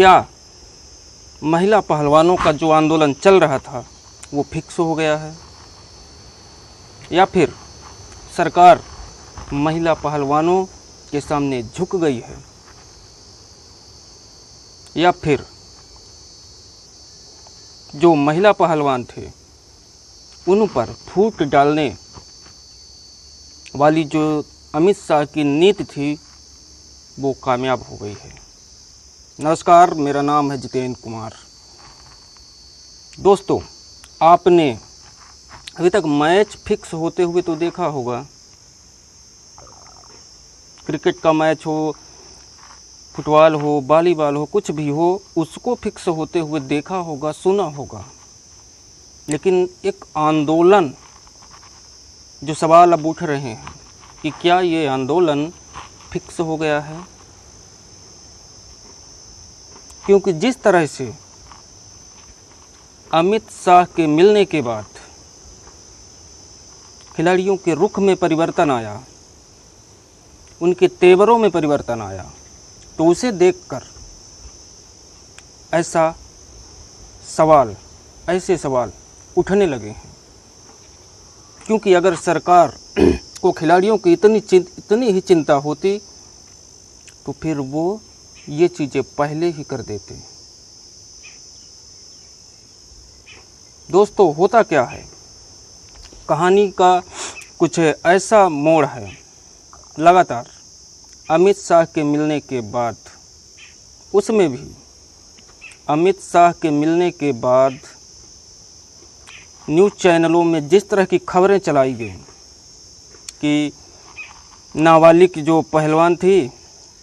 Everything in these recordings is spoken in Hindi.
क्या महिला पहलवानों का जो आंदोलन चल रहा था वो फिक्स हो गया है, या फिर सरकार महिला पहलवानों के सामने झुक गई है, या फिर जो महिला पहलवान थे उन पर फूट डालने वाली जो अमित शाह की नीति थी वो कामयाब हो गई है। नमस्कार, मेरा नाम है जितेंद्र कुमार। दोस्तों, आपने अभी तक मैच फिक्स होते हुए तो देखा होगा, क्रिकेट का मैच हो, फुटबॉल हो, वॉलीबॉल हो, कुछ भी हो, उसको फिक्स होते हुए देखा होगा, सुना होगा। लेकिन एक आंदोलन, जो सवाल अब उठ रहे हैं कि क्या ये आंदोलन फिक्स हो गया है? क्योंकि जिस तरह से अमित शाह के मिलने के बाद खिलाड़ियों के रुख में परिवर्तन आया, उनके तेवरों में परिवर्तन आया, तो उसे देखकर ऐसे सवाल उठने लगे हैं। क्योंकि अगर सरकार को खिलाड़ियों की इतनी ही चिंता होती तो फिर वो ये चीज़ें पहले ही कर देते। दोस्तों, होता क्या है, कहानी का कुछ ऐसा मोड़ है। लगातार अमित शाह के मिलने के बाद, उसमें भी अमित शाह के मिलने के बाद न्यूज़ चैनलों में जिस तरह की खबरें चलाई गई कि नाबालिग जो पहलवान थी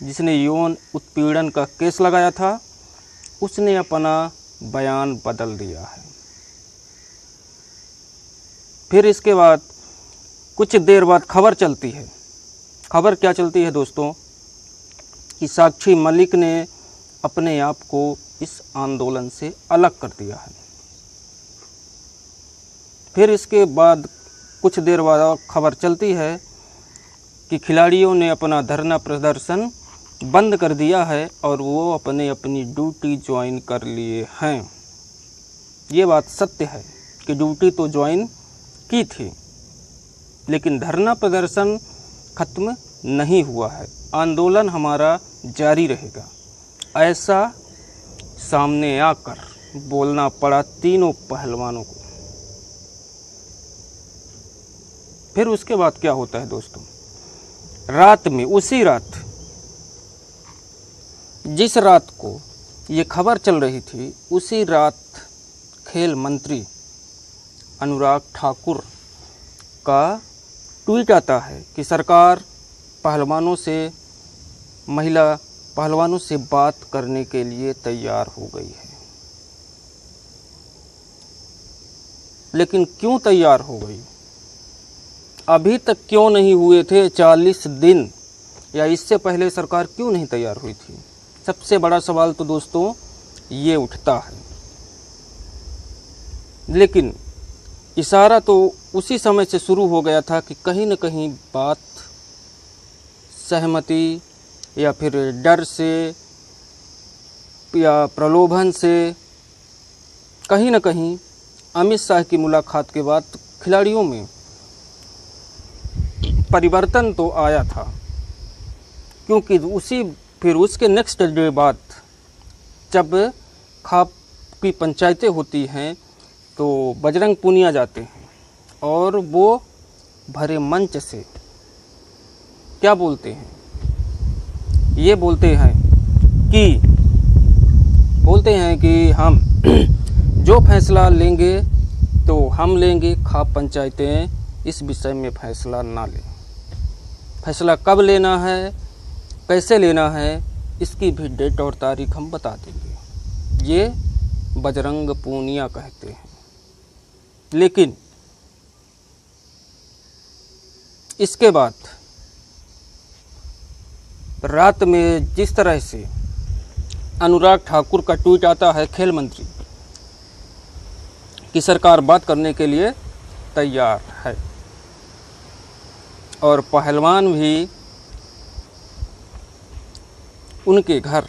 जिसने यौन उत्पीड़न का केस लगाया था, उसने अपना बयान बदल दिया है। फिर इसके बाद कुछ देर बाद खबर चलती है। खबर क्या चलती है दोस्तों, कि साक्षी मलिक ने अपने आप को इस आंदोलन से अलग कर दिया है। फिर इसके बाद कुछ देर बाद खबर चलती है कि खिलाड़ियों ने अपना धरना प्रदर्शन बंद कर दिया है और वो अपनी ड्यूटी ज्वाइन कर लिए हैं। ये बात सत्य है कि ड्यूटी तो ज्वाइन की थी, लेकिन धरना प्रदर्शन खत्म नहीं हुआ है, आंदोलन हमारा जारी रहेगा। ऐसा सामने आकर बोलना पड़ा तीनों पहलवानों को। फिर उसके बाद क्या होता है दोस्तों, रात में, उसी रात, जिस रात को ये खबर चल रही थी, उसी रात खेल मंत्री अनुराग ठाकुर का ट्वीट आता है कि सरकार महिला पहलवानों से बात करने के लिए तैयार हो गई है। लेकिन क्यों तैयार हो गई? अभी तक क्यों नहीं हुए थे 40 दिन, या इससे पहले सरकार क्यों नहीं तैयार हुई थी? सबसे बड़ा सवाल तो दोस्तों ये उठता है। लेकिन इशारा तो उसी समय से शुरू हो गया था कि कहीं न कहीं बात सहमति या फिर डर से या प्रलोभन से, कहीं न कहीं अमित शाह की मुलाकात के बाद खिलाड़ियों में परिवर्तन तो आया था। क्योंकि फिर उसके नेक्स्ट डे बाद जब खाप की पंचायतें होती हैं तो बजरंग पूनिया जाते हैं और वो भरे मंच से क्या बोलते हैं, ये बोलते हैं कि हम जो फैसला लेंगे तो हम लेंगे, खाप पंचायतें इस विषय में फैसला ना लें। फैसला कब लेना है, कैसे लेना है, इसकी भी डेट और तारीख हम बता देंगे, ये बजरंग पूनिया कहते हैं। लेकिन इसके बाद रात में जिस तरह से अनुराग ठाकुर का ट्वीट आता है खेल मंत्री कि सरकार बात करने के लिए तैयार है, और पहलवान भी उनके घर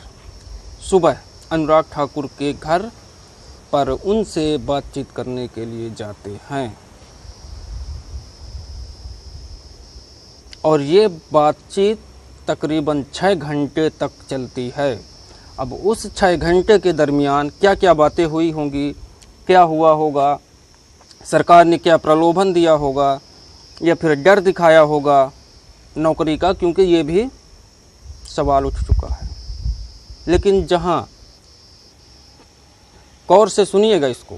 सुबह अनुराग ठाकुर के घर पर उनसे बातचीत करने के लिए जाते हैं और ये बातचीत तकरीबन 6 घंटे तक चलती है। अब उस 6 घंटे के दरमियान क्या क्या बातें हुई होंगी, क्या हुआ होगा, सरकार ने क्या प्रलोभन दिया होगा या फिर डर दिखाया होगा नौकरी का, क्योंकि ये भी सवाल उठ चुका है। लेकिन जहाँ गौर से सुनिएगा इसको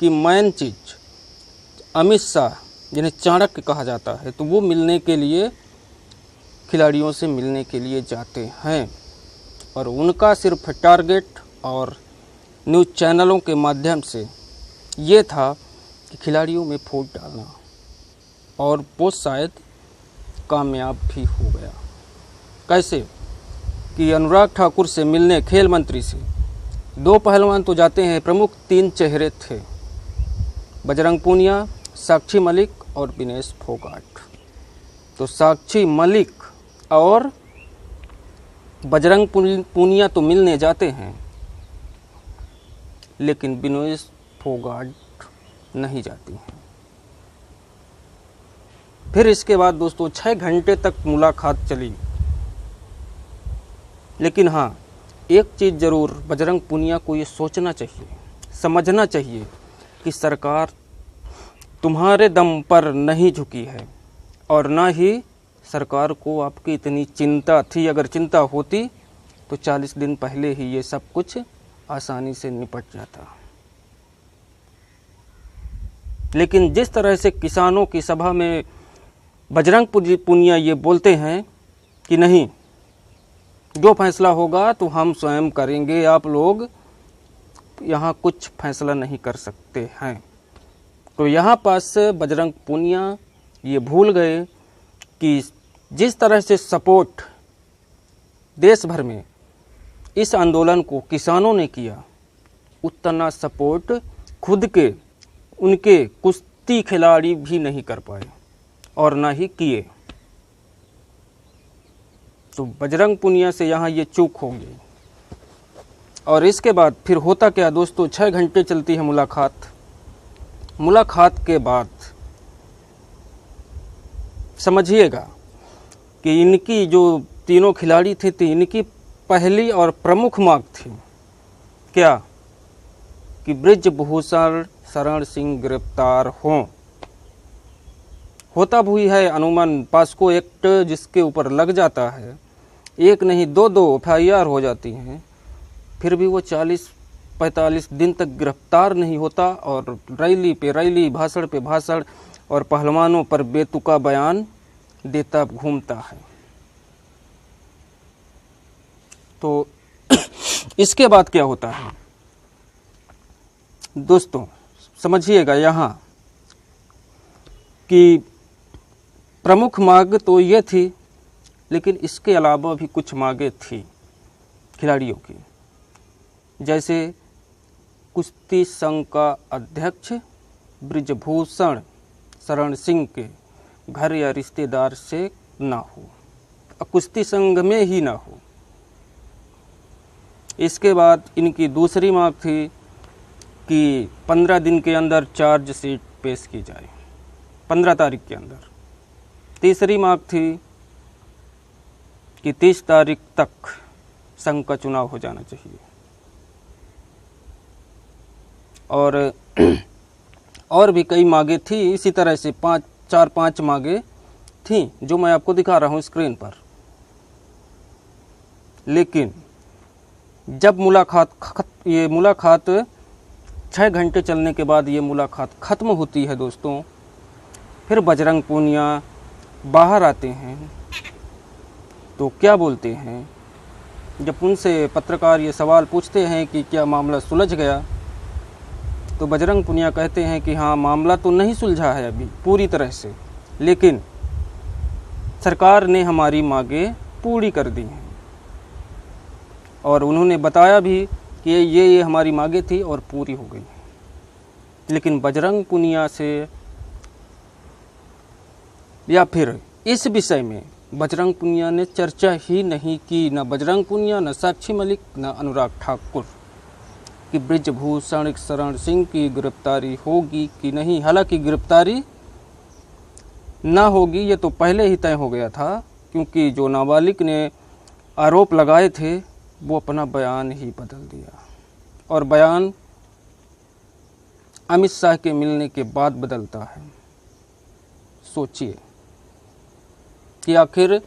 कि मेन चीज़ अमित शाह जिन्हें चाणक्य कहा जाता है, तो वो मिलने के लिए, खिलाड़ियों से मिलने के लिए जाते हैं और उनका सिर्फ टारगेट और न्यूज़ चैनलों के माध्यम से ये था कि खिलाड़ियों में फूट डालना, और वो शायद कामयाब भी हो गया। कैसे कि अनुराग ठाकुर से मिलने, खेल मंत्री से 2 पहलवान तो जाते हैं, प्रमुख 3 चेहरे थे, बजरंग पूनिया, साक्षी मलिक और विनेश फोगाट। तो साक्षी मलिक और बजरंग पूनिया तो मिलने जाते हैं, लेकिन विनेश फोगाट नहीं जाती हैं। फिर इसके बाद दोस्तों 6 घंटे तक मुलाकात चली। लेकिन हाँ, एक चीज़ ज़रूर बजरंग पूनिया को ये सोचना चाहिए, समझना चाहिए कि सरकार तुम्हारे दम पर नहीं झुकी है और ना ही सरकार को आपकी इतनी चिंता थी। अगर चिंता होती तो 40 दिन पहले ही ये सब कुछ आसानी से निपट जाता। लेकिन जिस तरह से किसानों की सभा में बजरंग पूनिया ये बोलते हैं कि नहीं, जो फैसला होगा तो हम स्वयं करेंगे, आप लोग यहाँ कुछ फैसला नहीं कर सकते हैं। तो यहाँ पास बजरंग पूनिया ये भूल गए कि जिस तरह से सपोर्ट देश भर में इस आंदोलन को किसानों ने किया, उतना सपोर्ट खुद के उनके कुश्ती खिलाड़ी भी नहीं कर पाए और ना ही किए। तो बजरंग पूनिया से यहाँ ये चूक हो गई। और इसके बाद फिर होता क्या दोस्तों, 6 घंटे चलती है मुलाकात। मुलाकात के बाद समझिएगा कि इनकी जो तीनों खिलाड़ी थे, तो इनकी पहली और प्रमुख मांग थी क्या कि बृजभूषण शरण सिंह गिरफ्तार हों। होता भी है अनुमान पास्को एक्ट जिसके ऊपर लग जाता है, 1 नहीं 2 FIR हो जाती हैं, फिर भी वो 40-45 दिन तक गिरफ्तार नहीं होता और रैली पे रैली, भाषण पे भाषण और पहलवानों पर बेतुका बयान देता घूमता है। तो इसके बाद क्या होता है दोस्तों, समझिएगा यहाँ कि प्रमुख मांग तो ये थी, लेकिन इसके अलावा भी कुछ मांगे थी खिलाड़ियों की। जैसे कुश्ती संघ का अध्यक्ष बृजभूषण शरण सिंह के घर या रिश्तेदार से ना हो, कुश्ती संघ में ही ना हो। इसके बाद इनकी दूसरी मांग थी कि 15 दिन के अंदर चार्जशीट पेश की जाए, 15 तारीख के अंदर। तीसरी मांग थी कि 30 तारीख तक संघ का चुनाव हो जाना चाहिए। और भी कई मांगे थी, इसी तरह से 4-5 मांगे थी जो मैं आपको दिखा रहा हूँ स्क्रीन पर। लेकिन जब ये मुलाकात 6 घंटे चलने के बाद ये मुलाकात ख़त्म होती है दोस्तों, फिर बजरंग पूनिया बाहर आते हैं। तो क्या बोलते हैं, जब उनसे पत्रकार ये सवाल पूछते हैं कि क्या मामला सुलझ गया, तो बजरंग पूनिया कहते हैं कि हाँ, मामला तो नहीं सुलझा है अभी पूरी तरह से, लेकिन सरकार ने हमारी मांगें पूरी कर दी हैं। और उन्होंने बताया भी कि ये हमारी मांगें थी और पूरी हो गई। लेकिन बजरंग पूनिया से या फिर इस विषय में बजरंग पुनिया ने चर्चा ही नहीं की, न बजरंग पुनिया, न साक्षी मलिक, न अनुराग ठाकुर, कि बृजभूषण शरण सिंह की गिरफ्तारी होगी कि नहीं। हालांकि गिरफ्तारी ना होगी ये तो पहले ही तय हो गया था, क्योंकि जो नाबालिग ने आरोप लगाए थे वो अपना बयान ही बदल दिया, और बयान अमित शाह के मिलने के बाद बदलता है। सोचिए कि आखिर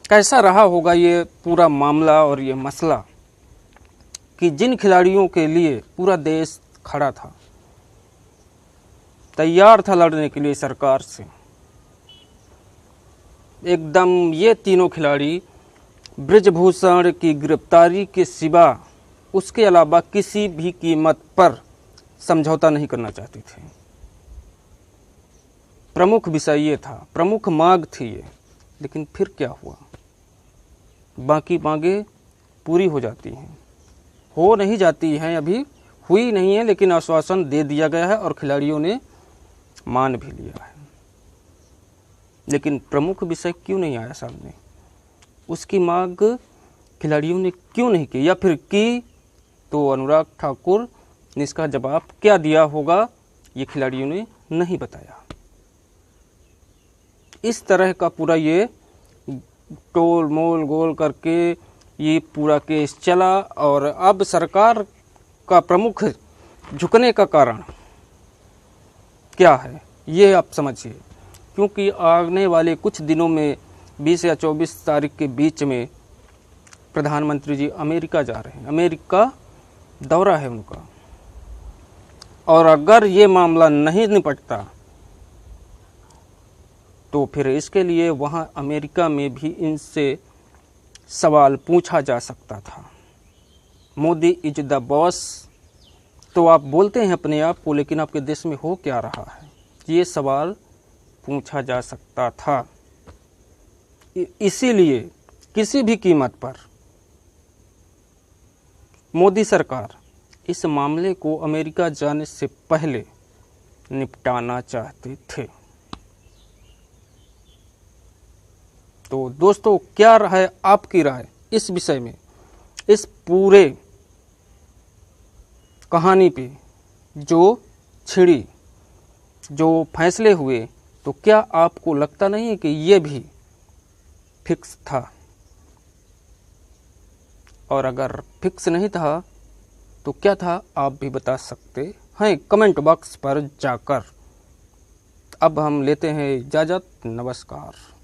कैसा रहा होगा ये पूरा मामला और ये मसला, कि जिन खिलाड़ियों के लिए पूरा देश खड़ा था, तैयार था लड़ने के लिए सरकार से, एकदम ये तीनों खिलाड़ी बृजभूषण की गिरफ्तारी के सिवा उसके अलावा किसी भी कीमत पर समझौता नहीं करना चाहते थे। प्रमुख विषय ये था, प्रमुख मांग थी ये। लेकिन फिर क्या हुआ, बाकी मांगे पूरी हो जाती हैं, हो नहीं जाती हैं, अभी हुई नहीं है, लेकिन आश्वासन दे दिया गया है और खिलाड़ियों ने मान भी लिया है। लेकिन प्रमुख विषय क्यों नहीं आया सामने, उसकी मांग खिलाड़ियों ने क्यों नहीं की, या फिर की तो अनुराग ठाकुर ने इसका जवाब क्या दिया होगा, ये खिलाड़ियों ने नहीं बताया। इस तरह का पूरा ये टोल मोल गोल करके ये पूरा केस चला, और अब सरकार का प्रमुख झुकने का कारण क्या है ये आप समझिए। क्योंकि आने वाले कुछ दिनों में 20 या 24 तारीख के बीच में प्रधानमंत्री जी अमेरिका जा रहे हैं, अमेरिका दौरा है उनका, और अगर ये मामला नहीं निपटता तो फिर इसके लिए वहाँ अमेरिका में भी इनसे सवाल पूछा जा सकता था। मोदी इज द बॉस तो आप बोलते हैं अपने आप को, लेकिन आपके देश में हो क्या रहा है, ये सवाल पूछा जा सकता था। इसीलिए किसी भी कीमत पर मोदी सरकार इस मामले को अमेरिका जाने से पहले निपटाना चाहते थे। तो दोस्तों, क्या है आपकी राय इस विषय में, इस पूरे कहानी पे जो छिड़ी, जो फैसले हुए, तो क्या आपको लगता नहीं है कि ये भी फिक्स था? और अगर फिक्स नहीं था तो क्या था, आप भी बता सकते हैं कमेंट बॉक्स पर जाकर। अब हम लेते हैं इजाज़त, नमस्कार।